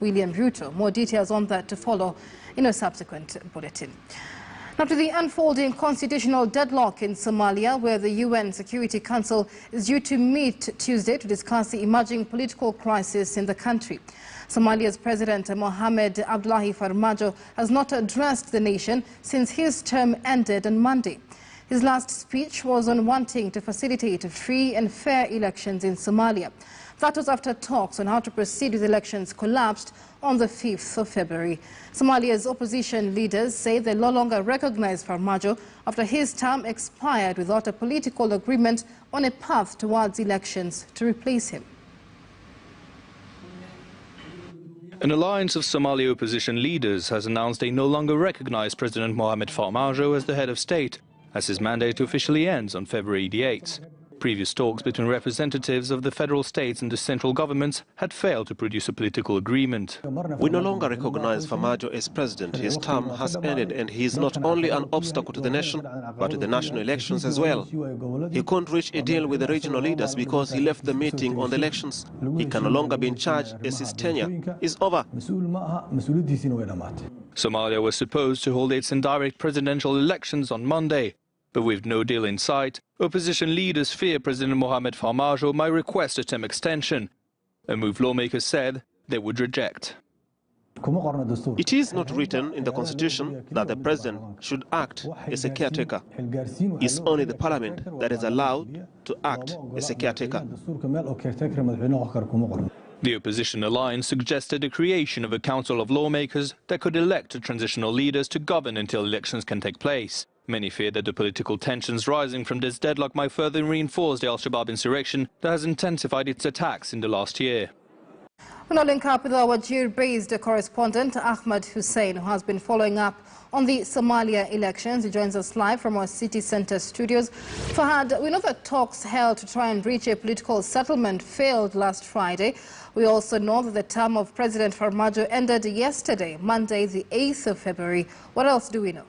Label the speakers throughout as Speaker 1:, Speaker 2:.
Speaker 1: William Ruto. More details on that to follow in a subsequent bulletin. Now to the unfolding constitutional deadlock in Somalia, where the UN Security Council is due to meet Tuesday to discuss the emerging political crisis in the country. Somalia's President Mohamed Abdullahi Farmajo has not addressed the nation since his term ended on Monday. His last speech was on wanting to facilitate free and fair elections in Somalia. That was after talks on how to proceed with elections collapsed on the 5th of February. Somalia's opposition leaders say they no longer recognize Farmajo after his term expired without a political agreement on a path towards elections to replace him.
Speaker 2: An alliance of Somali opposition leaders has announced they no longer recognize President Mohamed Farmajo as the head of state, as his mandate officially ends on February the 8th. Previous talks between representatives of the federal states and the central governments had failed to produce a political agreement.
Speaker 3: We no longer recognize Farmajo as president. His term has ended, and he is not only an obstacle to the nation, but to the national elections as well. He couldn't reach a deal with the regional leaders because he left the meeting on the elections. He can no longer be in charge as his tenure is over.
Speaker 2: Somalia was supposed to hold its indirect presidential elections on Monday, but with no deal in sight, opposition leaders fear President Mohamed Farmajo might request a term extension, a move lawmakers said they would reject.
Speaker 3: It is not written in the constitution that the president should act as a caretaker. It's only the parliament that is allowed to act as a caretaker.
Speaker 2: The opposition alliance suggested the creation of a council of lawmakers that could elect transitional leaders to govern until elections can take place. Many fear that the political tensions rising from this deadlock might further reinforce the Al-Shabaab insurrection that has intensified its attacks in the last year.
Speaker 1: We'll now link up with our Wajir-based correspondent Ahmed Hussein, who has been following up on the Somalia elections. He joins us live from our city centre studios. Fahad, we know that talks held to try and reach a political settlement failed last Friday. We also know that the term of President Farmajo ended yesterday, Monday, the 8th of February. What else do we know?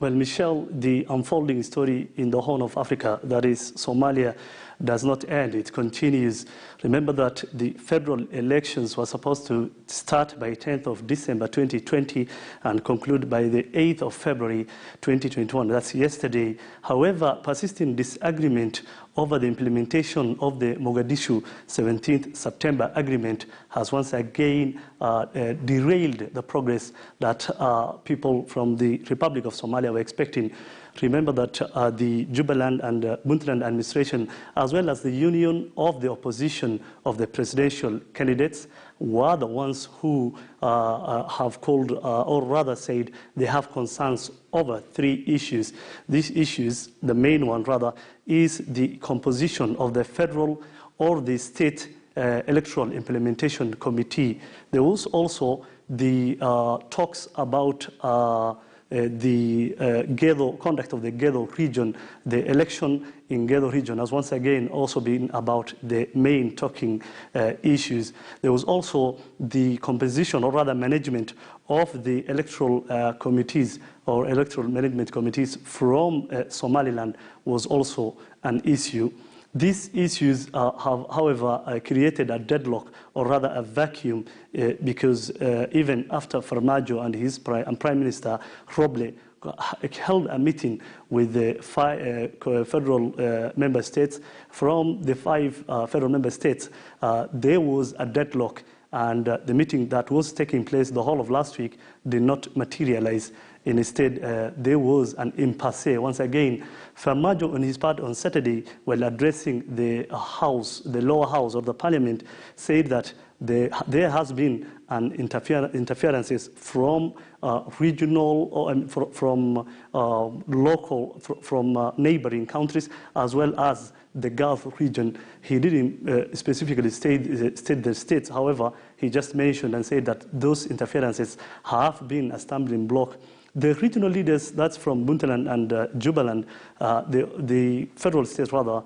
Speaker 4: Well, Michelle, the unfolding story in the Horn of Africa, that is Somalia, does not end. It continues. Remember that the federal elections were supposed to start by 10th of December 2020 and conclude by the 8th of February 2021. That's yesterday. However, persisting disagreement over the implementation of the Mogadishu 17th September agreement has once again derailed the progress that people from the Republic of Somalia were expecting. Remember that the Jubaland and Puntland administration, as well as the union of the opposition of the presidential candidates, were the ones who have called, or rather said, they have concerns over 3 issues. These issues, the main one rather, is the composition of the federal or the state electoral implementation committee. There was also the talks about the conduct of the Gedo region. The election in Gedo region has once again also been about the main talking issues. There was also the composition, or rather management, of the electoral committees or electoral management committees from Somaliland was also an issue. These issues have, however, created a deadlock, or rather a vacuum, because even after Farmajo and his Prime Minister Roble held a meeting with the 5 federal member states, from the 5 federal member states, there was a deadlock, and the meeting that was taking place the whole of last week did not materialize. Instead, there was an impasse. Once again, Farmajo on his part on Saturday, while addressing the House, the lower house of the parliament, said that there has been an interferences from regional or from local, from neighboring countries, as well as the Gulf region. He didn't specifically state the states. However, he just mentioned and said that those interferences have been a stumbling block. The regional leaders, that's from Puntland and Jubaland, the federal states, rather,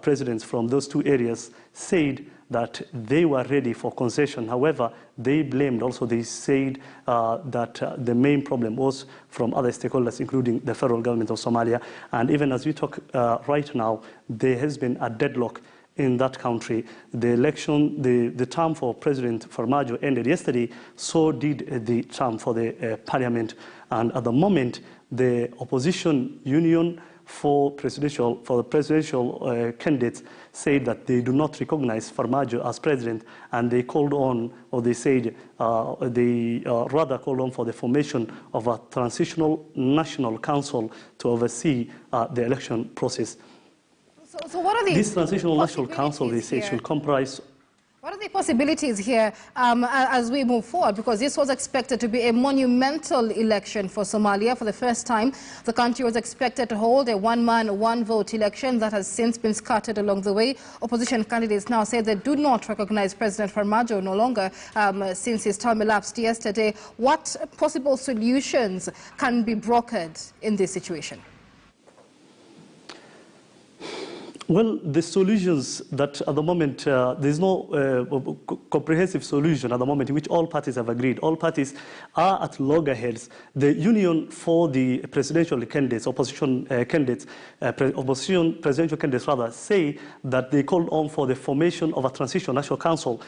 Speaker 4: presidents from those 2 areas, said that they were ready for concession. However, they blamed also, they said that the main problem was from other stakeholders, including the federal government of Somalia. And even as we talk right now, there has been a deadlock in that country. The election, the term for President Farmajo ended yesterday, so did the term for the parliament. And at the moment, the opposition union for the presidential candidates said that they do not recognize Farmajo as president, and they called on, or they said, they rather called on for the formation of a transitional national council to oversee the election process.
Speaker 1: So what are
Speaker 4: this transitional national council, they say, should comprise.
Speaker 1: What are the possibilities here as we move forward? Because this was expected to be a monumental election for Somalia. For the first time, the country was expected to hold a one-man, one-vote election that has since been scattered along the way. Opposition candidates now say they do not recognize President Farmajo no longer since his term elapsed yesterday. What possible solutions can be brokered in this situation?
Speaker 4: Well, the solutions that at the moment, there's no comprehensive solution at the moment in which all parties have agreed. All parties are at loggerheads. The union for the presidential candidates, opposition presidential candidates rather, say that they called on for the formation of a transitional national council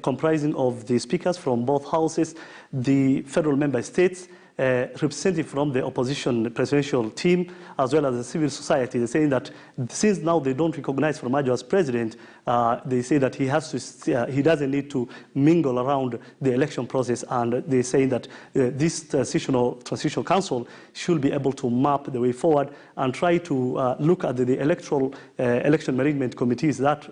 Speaker 4: comprising of the speakers from both houses, the federal member states, representative from the opposition presidential team, as well as the civil society. They're saying that since now they don't recognize Farmajo as president, they say that he doesn't need to mingle around the election process, and they say that this transitional council should be able to map the way forward and try to look at the electoral election management committees that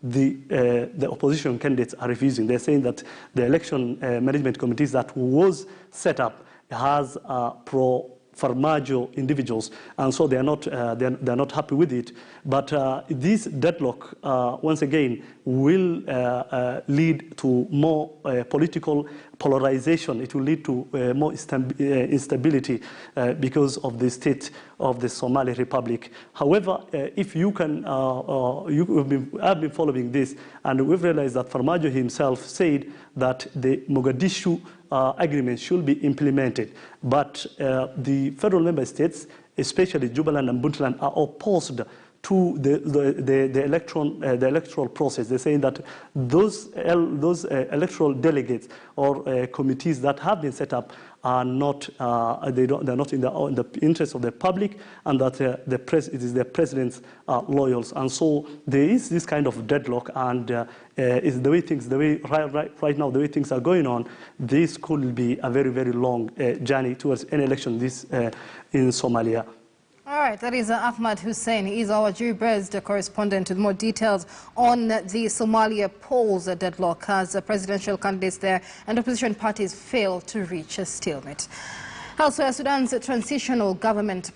Speaker 4: the opposition candidates are refusing. They're saying that the election management committees that was set up has pro-Farmajo individuals, and so they're not happy with it. But this deadlock, once again, will lead to more political polarization. It will lead to more instability because of the state of the Somali Republic. However, if you can, I've been following this, and we've realized that Farmajo himself said that the Mogadishu agreement should be implemented. But the federal member states, especially Jubaland and Puntland, are opposed to the electoral process. They're saying that those electoral delegates or committees that have been set up are not they're not in the interest of the public, and that it is the president's loyals. And so there is this kind of deadlock, and right now the way things are going on, this could be a very, very long journey towards an election in Somalia.
Speaker 1: All right, that is Ahmad Hussein. He is our Jew-based correspondent with more details on the Somalia polls deadlock as presidential candidates there and opposition parties fail to reach a stalemate. Elsewhere, Sudan's transitional government